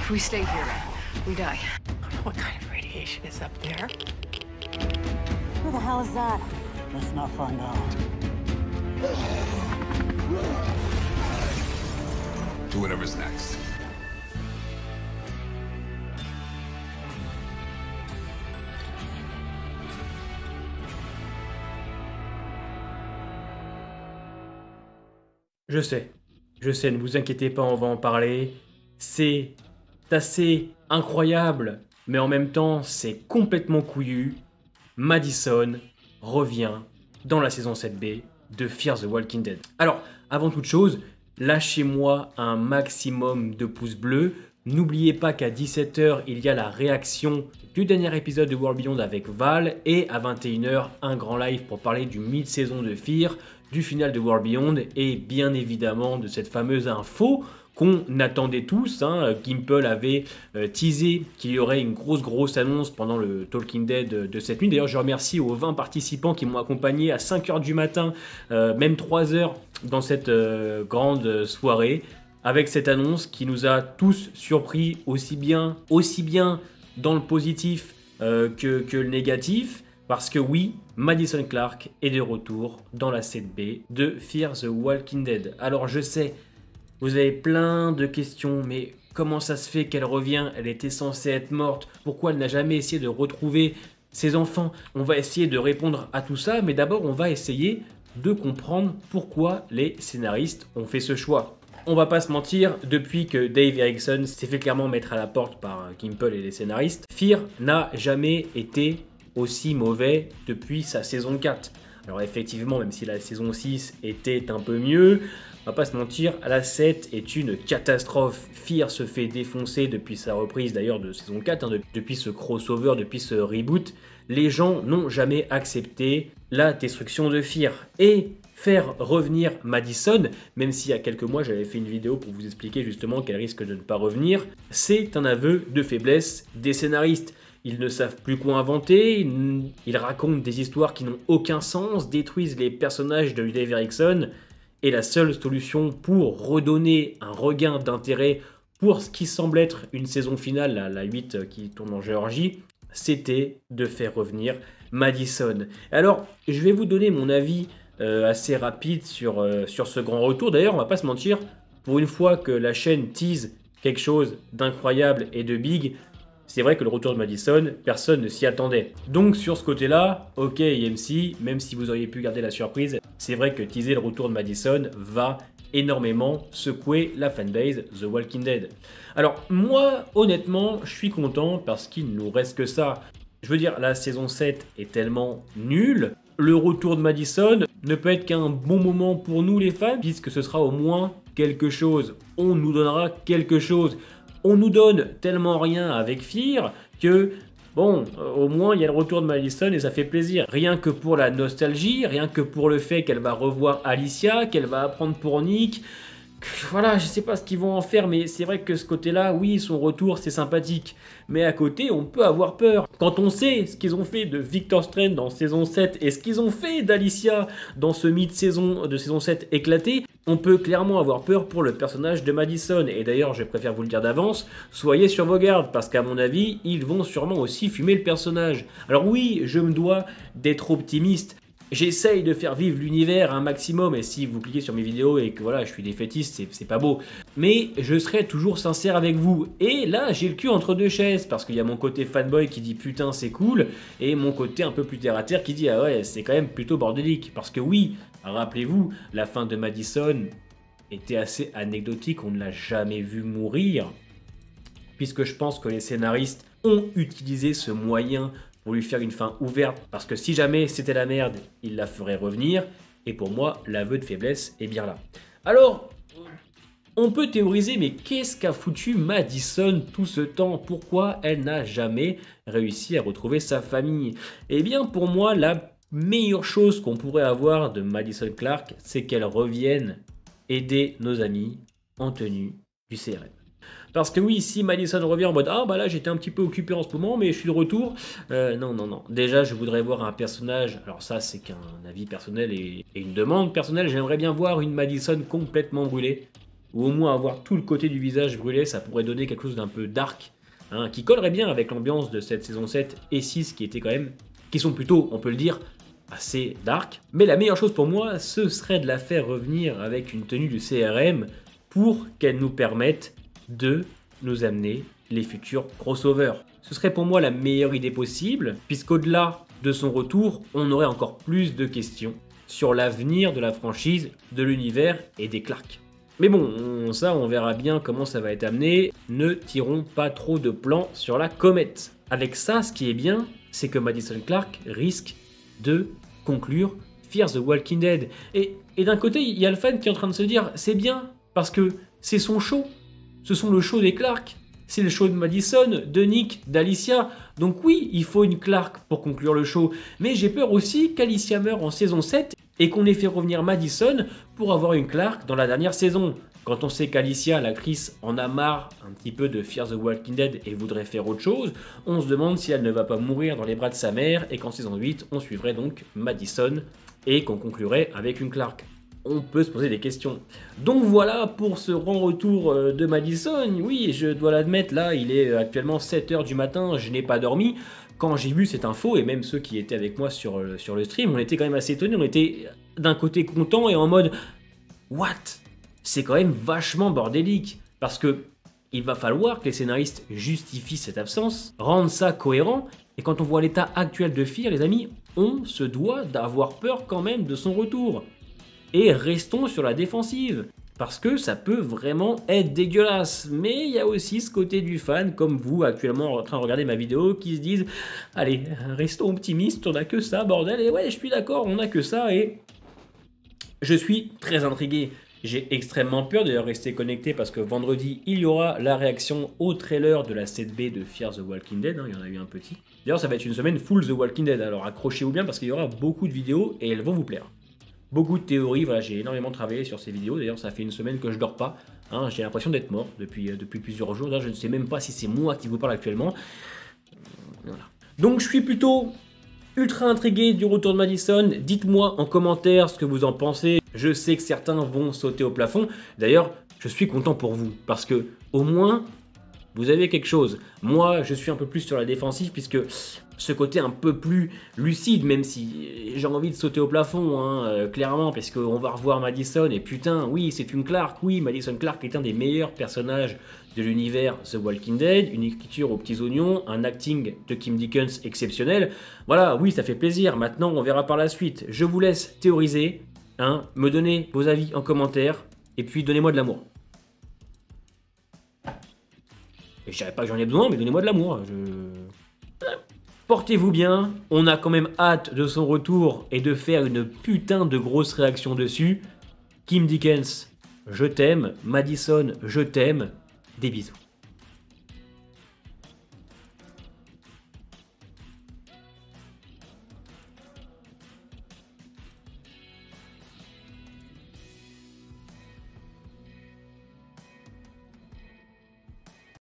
If we stay here, we die. What kind of radiation is up there? Who the hell is that? Let's not find out. Do whatever's next. Je sais, ne vous inquiétez pas, on va en parler. C'est assez incroyable, mais en même temps, c'est complètement couillu. Madison revient dans la saison 7B de Fear the Walking Dead. Alors, avant toute chose, lâchez-moi un maximum de pouces bleus. N'oubliez pas qu'à 17 h, il y a la réaction du dernier épisode de World Beyond avec Val, et à 21 h, un grand live pour parler du mid-saison de Fear, du final de World Beyond, et bien évidemment de cette fameuse info qu'on attendait tous. Gimple avait teasé qu'il y aurait une grosse annonce pendant le Talking Dead de cette nuit. D'ailleurs, je remercie aux 20 participants qui m'ont accompagné à 5 h du matin, même 3 h dans cette grande soirée, avec cette annonce qui nous a tous surpris, aussi bien dans le positif que le négatif. Parce que oui, Madison Clark est de retour dans la 7B de Fear the Walking Dead. Alors je sais, vous avez plein de questions, mais comment ça se fait qu'elle revient? Elle était censée être morte. Pourquoi elle n'a jamais essayé de retrouver ses enfants? On va essayer de répondre à tout ça, mais d'abord on va essayer de comprendre pourquoi les scénaristes ont fait ce choix. On va pas se mentir, depuis que Dave Erickson s'est fait clairement mettre à la porte par Gimple et les scénaristes, Fear n'a jamais été aussi mauvais depuis sa saison 4. Alors effectivement, même si la saison 6 était un peu mieux, on va pas se mentir, la 7 est une catastrophe. Fear se fait défoncer depuis sa reprise d'ailleurs de saison 4, depuis ce crossover, depuis ce reboot. Les gens n'ont jamais accepté la destruction de Fear. Et faire revenir Madison, même si il y a quelques mois j'avais fait une vidéo pour vous expliquer justement qu'elle risque de ne pas revenir, c'est un aveu de faiblesse des scénaristes. Ils ne savent plus quoi inventer, ils racontent des histoires qui n'ont aucun sens, détruisent les personnages de Dave Erickson, et la seule solution pour redonner un regain d'intérêt pour ce qui semble être une saison finale, la 8 qui tourne en Géorgie, c'était de faire revenir Madison. Alors, je vais vous donner mon avis assez rapide sur ce grand retour. D'ailleurs, on va pas se mentir, pour une fois que la chaîne tease quelque chose d'incroyable et de big, c'est vrai que le retour de Madison, personne ne s'y attendait. Donc sur ce côté-là, ok AMC, même si vous auriez pu garder la surprise, c'est vrai que teaser le retour de Madison va énormément secouer la fanbase The Walking Dead. Alors moi, honnêtement, je suis content parce qu'il ne nous reste que ça. Je veux dire, la saison 7 est tellement nulle. Le retour de Madison ne peut être qu'un bon moment pour nous les fans, puisque ce sera au moins quelque chose. On nous donnera quelque chose. On nous donne tellement rien avec Fear que, bon, au moins il y a le retour de Madison et ça fait plaisir. Rien que pour la nostalgie, rien que pour le fait qu'elle va revoir Alicia, qu'elle va apprendre pour Nick. Voilà, je sais pas ce qu'ils vont en faire, mais c'est vrai que ce côté-là, oui, son retour, c'est sympathique. Mais à côté, on peut avoir peur. Quand on sait ce qu'ils ont fait de Victor Strange dans saison 7 et ce qu'ils ont fait d'Alicia dans ce mid-saison de saison 7 éclaté, on peut clairement avoir peur pour le personnage de Madison. Et d'ailleurs, je préfère vous le dire d'avance, soyez sur vos gardes, parce qu'à mon avis, ils vont sûrement aussi fumer le personnage. Alors oui, je me dois d'être optimiste. J'essaye de faire vivre l'univers un maximum, et si vous cliquez sur mes vidéos et que voilà, je suis défaitiste, c'est pas beau. Mais je serai toujours sincère avec vous. Et là, j'ai le cul entre deux chaises, parce qu'il y a mon côté fanboy qui dit putain c'est cool, et mon côté un peu plus terre à terre qui dit ah ouais, c'est quand même plutôt bordélique. Parce que oui, rappelez-vous, la fin de Madison était assez anecdotique, on ne l'a jamais vu mourir, puisque je pense que les scénaristes ont utilisé ce moyen pour lui faire une fin ouverte, parce que si jamais c'était la merde, il la ferait revenir, et pour moi, l'aveu de faiblesse est bien là. Alors, on peut théoriser, mais qu'est-ce qu'a foutu Madison tout ce temps? Pourquoi elle n'a jamais réussi à retrouver sa famille? Eh bien, pour moi, la meilleure chose qu'on pourrait avoir de Madison Clark, c'est qu'elle revienne aider nos amis en tenue du CRM. Parce que oui, si Madison revient en mode « Ah bah là j'étais un petit peu occupé en ce moment mais je suis de retour », non. Déjà je voudrais voir un personnage, alors ça c'est qu'un avis personnel et une demande personnelle, j'aimerais bien voir une Madison complètement brûlée. ou au moins avoir tout le côté du visage brûlé, ça pourrait donner quelque chose d'un peu dark, hein, qui collerait bien avec l'ambiance de cette saison 7 et 6 qui sont plutôt, on peut le dire, assez dark. Mais la meilleure chose pour moi, ce serait de la faire revenir avec une tenue du CRM pour qu'elle nous permette de nous amener les futurs crossovers. Ce serait pour moi la meilleure idée possible, puisqu'au-delà de son retour, on aurait encore plus de questions sur l'avenir de la franchise, de l'univers et des Clark. Mais bon, ça on verra bien comment ça va être amené, ne tirons pas trop de plans sur la comète. Avec ça, ce qui est bien, c'est que Madison Clark risque de conclure Fear the Walking Dead. Et d'un côté, il y a le fan qui est en train de se dire, c'est bien, parce que c'est son show, ce sont le show des Clark, c'est le show de Madison, de Nick, d'Alicia, donc oui, il faut une Clark pour conclure le show, mais j'ai peur aussi qu'Alicia meure en saison 7 et qu'on ait fait revenir Madison pour avoir une Clark dans la dernière saison. Quand on sait qu'Alicia, l'actrice, en a marre un petit peu de Fear the Walking Dead et voudrait faire autre chose, on se demande si elle ne va pas mourir dans les bras de sa mère et qu'en saison 8, on suivrait donc Madison et qu'on conclurait avec une Clark. On peut se poser des questions. Donc voilà pour ce grand retour de Madison. Oui, je dois l'admettre, là, il est actuellement 7h du matin, je n'ai pas dormi. Quand j'ai vu cette info, et même ceux qui étaient avec moi sur le stream, on était quand même assez étonnés, on était d'un côté content et en mode « What ?» C'est quand même vachement bordélique, parce que il va falloir que les scénaristes justifient cette absence, rendent ça cohérent, et quand on voit l'état actuel de Fear, les amis, on se doit d'avoir peur quand même de son retour. Et restons sur la défensive, parce que ça peut vraiment être dégueulasse. Mais il y a aussi ce côté du fan, comme vous actuellement en train de regarder ma vidéo, qui se disent « Allez, restons optimistes, on n'a que ça, bordel !» Et ouais, je suis d'accord, on n'a que ça, et je suis très intrigué. J'ai extrêmement peur de rester connecté parce que vendredi, il y aura la réaction au trailer de la 7B de Fear the Walking Dead, hein, il y en a eu un petit. D'ailleurs, ça va être une semaine full The Walking Dead, alors accrochez-vous bien parce qu'il y aura beaucoup de vidéos et elles vont vous plaire. Beaucoup de théories, voilà, j'ai énormément travaillé sur ces vidéos, d'ailleurs ça fait une semaine que je dors pas, hein, j'ai l'impression d'être mort depuis plusieurs jours, là, je ne sais même pas si c'est moi qui vous parle actuellement. Voilà. Donc je suis plutôt ultra intrigué du retour de Madison, dites-moi en commentaire ce que vous en pensez, je sais que certains vont sauter au plafond, d'ailleurs je suis content pour vous, parce que au moins vous avez quelque chose. Moi je suis un peu plus sur la défensive puisque ce côté un peu plus lucide, même si j'ai envie de sauter au plafond, hein, clairement, parce qu'on va revoir Madison, et putain, oui, c'est une Clark, oui, Madison Clark est un des meilleurs personnages de l'univers The Walking Dead, une écriture aux petits oignons, un acting de Kim Dickens exceptionnel, voilà, oui, ça fait plaisir, maintenant on verra par la suite. Je vous laisse théoriser, hein, me donner vos avis en commentaire, et puis donnez-moi de l'amour. Et je dirais pas que j'en ai besoin, mais donnez-moi de l'amour, Portez-vous bien, on a quand même hâte de son retour et de faire une putain de grosse réaction dessus. Kim Dickens, je t'aime. Madison, je t'aime. Des bisous.